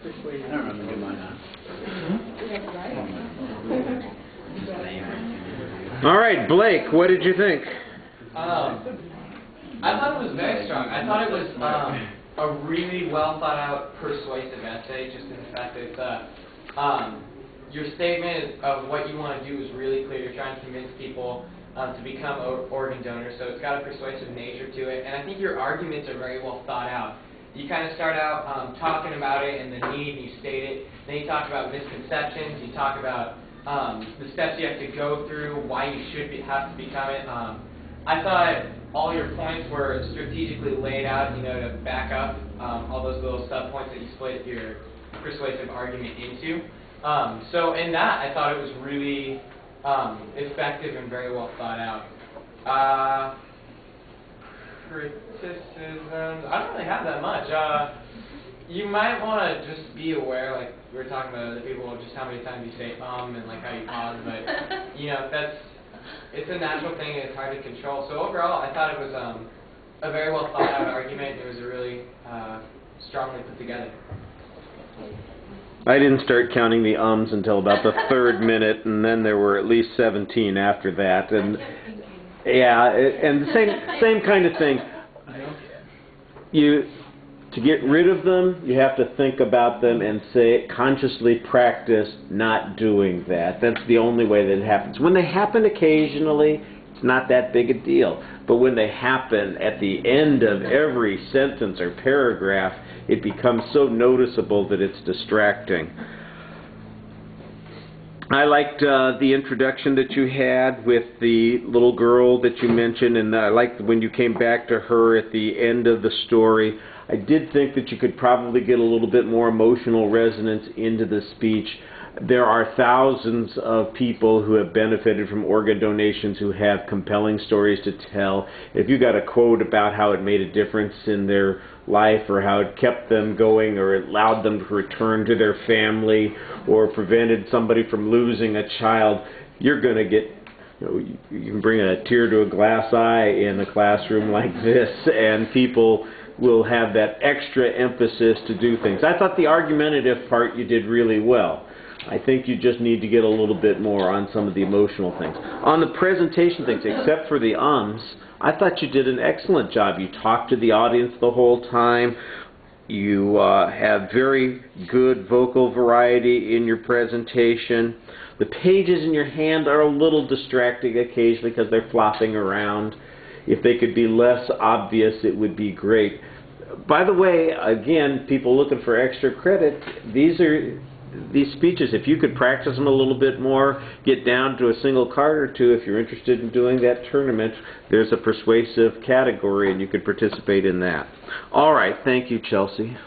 I don't remember doing mine now. All right, Blake, what did you think? I thought it was very strong. I thought it was a really well thought out, persuasive essay, just in the fact that it's, your statement of what you want to do is really clear. You're trying to convince people to become organ donors, so it's got a persuasive nature to it. And I think your arguments are very well thought out. You kind of start out talking about it and the need, and you state it. Then you talk about misconceptions. You talk about the steps you have to go through, why you should have to become it. I thought all your points were strategically laid out, to back up all those little sub-points that you split your persuasive argument into. So in that, I thought it was really effective and very well thought out. Criticisms, I don't really have that much. You might want to just be aware, like we were talking about other people, just how many times you say and like how you pause, but it's a natural thing and it's hard to control. So overall, I thought it was a very well thought out argument. It was a really strongly put together. I didn't start counting the ums until about the third minute, and then there were at least 17 after that. And yeah, and the same kind of thing. To get rid of them, you have to think about them and consciously practice not doing that. That's the only way that it happens. When they happen occasionally, it's not that big a deal. But when they happen at the end of every sentence or paragraph, it becomes so noticeable that it's distracting. I liked the introduction that you had with the little girl that you mentioned, and I liked when you came back to her at the end of the story. I did think that you could probably get a little bit more emotional resonance into the speech. There are thousands of people who have benefited from organ donations who have compelling stories to tell. If you got a quote about how it made a difference in their life, or how it kept them going, or it allowed them to return to their family, or prevented somebody from losing a child, you're going to get, you can bring a tear to a glass eye in a classroom like this, and people will have that extra emphasis to do things. I thought the argumentative part you did really well. I think you just need to get a little bit more on some of the emotional things. On the presentation things, except for the I thought you did an excellent job. You talked to the audience the whole time. You have very good vocal variety in your presentation. The pages in your hand are a little distracting occasionally because they're flopping around. If they could be less obvious, it would be great. By the way, again, people looking for extra credit, these speeches, if you could practice them a little bit more, get down to a single card or two, if you're interested in doing that tournament, there's a persuasive category and you could participate in that. All right, thank you, Chelsea.